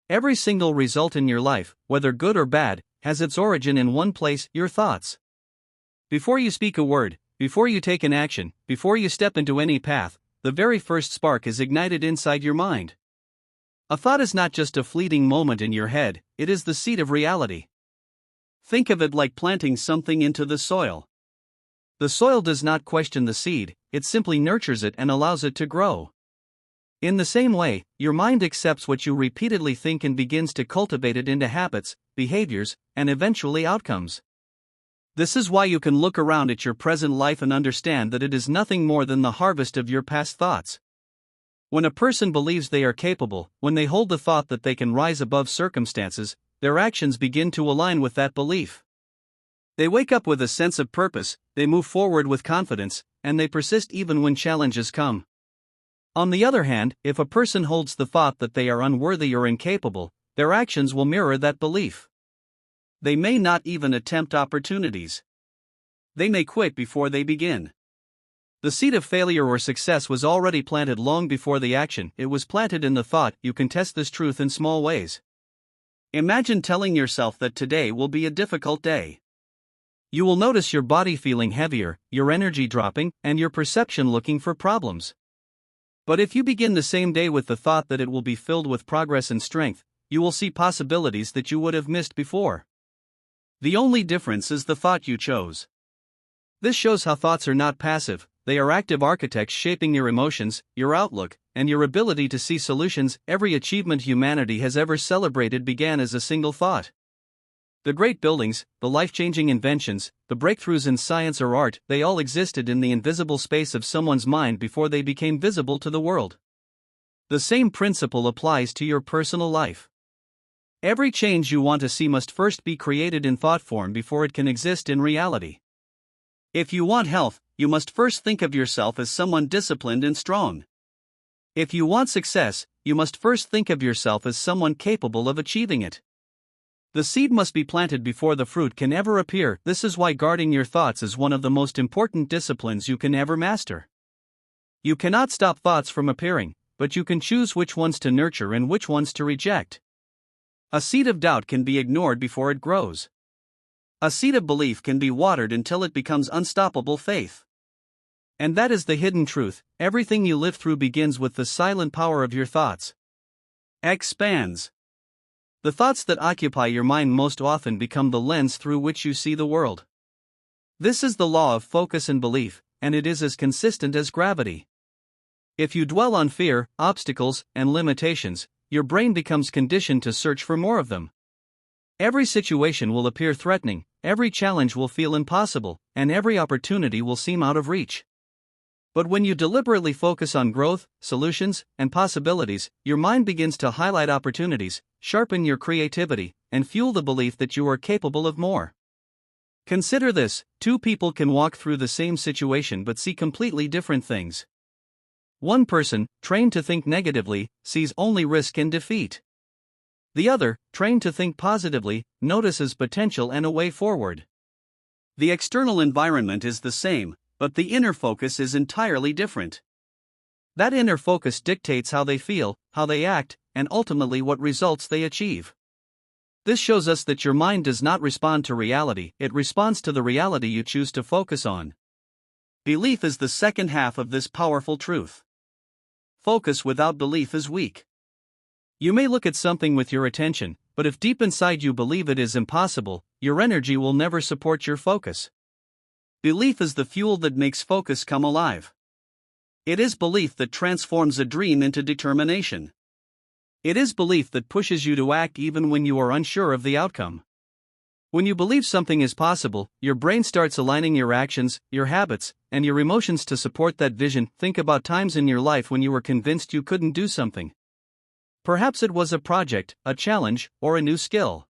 Every single result in your life, whether good or bad, has its origin in one place: your thoughts. Before you speak a word, before you take an action, before you step into any path, the very first spark is ignited inside your mind. A thought is not just a fleeting moment in your head, it is the seed of reality. Think of it like planting something into the soil. The soil does not question the seed, it simply nurtures it and allows it to grow. In the same way, your mind accepts what you repeatedly think and begins to cultivate it into habits, behaviors, and eventually outcomes. This is why you can look around at your present life and understand that it is nothing more than the harvest of your past thoughts. When a person believes they are capable, when they hold the thought that they can rise above circumstances, their actions begin to align with that belief. They wake up with a sense of purpose, they move forward with confidence, and they persist even when challenges come. On the other hand, if a person holds the thought that they are unworthy or incapable, their actions will mirror that belief. They may not even attempt opportunities. They may quit before they begin. The seed of failure or success was already planted long before the action. It was planted in the thought. You can test this truth in small ways. Imagine telling yourself that today will be a difficult day. You will notice your body feeling heavier, your energy dropping, and your perception looking for problems. But if you begin the same day with the thought that it will be filled with progress and strength, you will see possibilities that you would have missed before. The only difference is the thought you chose. This shows how thoughts are not passive, they are active architects shaping your emotions, your outlook, and your ability to see solutions. Every achievement humanity has ever celebrated began as a single thought. The great buildings, the life-changing inventions, the breakthroughs in science or art, they all existed in the invisible space of someone's mind before they became visible to the world. The same principle applies to your personal life. Every change you want to see must first be created in thought form before it can exist in reality. If you want health, you must first think of yourself as someone disciplined and strong. If you want success, you must first think of yourself as someone capable of achieving it. The seed must be planted before the fruit can ever appear. This is why guarding your thoughts is one of the most important disciplines you can ever master. You cannot stop thoughts from appearing, but you can choose which ones to nurture and which ones to reject. A seed of doubt can be ignored before it grows. A seed of belief can be watered until it becomes unstoppable faith. And that is the hidden truth: everything you live through begins with the silent power of your thoughts. Expands. The thoughts that occupy your mind most often become the lens through which you see the world. This is the law of focus and belief, and it is as consistent as gravity. If you dwell on fear, obstacles, and limitations, your brain becomes conditioned to search for more of them. Every situation will appear threatening, every challenge will feel impossible, and every opportunity will seem out of reach. But when you deliberately focus on growth, solutions, and possibilities, your mind begins to highlight opportunities, sharpen your creativity, and fuel the belief that you are capable of more. Consider this: two people can walk through the same situation but see completely different things. One person, trained to think negatively, sees only risk and defeat. The other, trained to think positively, notices potential and a way forward. The external environment is the same, but the inner focus is entirely different. That inner focus dictates how they feel, how they act, and ultimately what results they achieve. This shows us that your mind does not respond to reality, it responds to the reality you choose to focus on. Belief is the second half of this powerful truth. Focus without belief is weak. You may look at something with your attention, but if deep inside you believe it is impossible, your energy will never support your focus. Belief is the fuel that makes focus come alive. It is belief that transforms a dream into determination. It is belief that pushes you to act even when you are unsure of the outcome. When you believe something is possible, your brain starts aligning your actions, your habits, and your emotions to support that vision. Think about times in your life when you were convinced you couldn't do something. Perhaps it was a project, a challenge, or a new skill.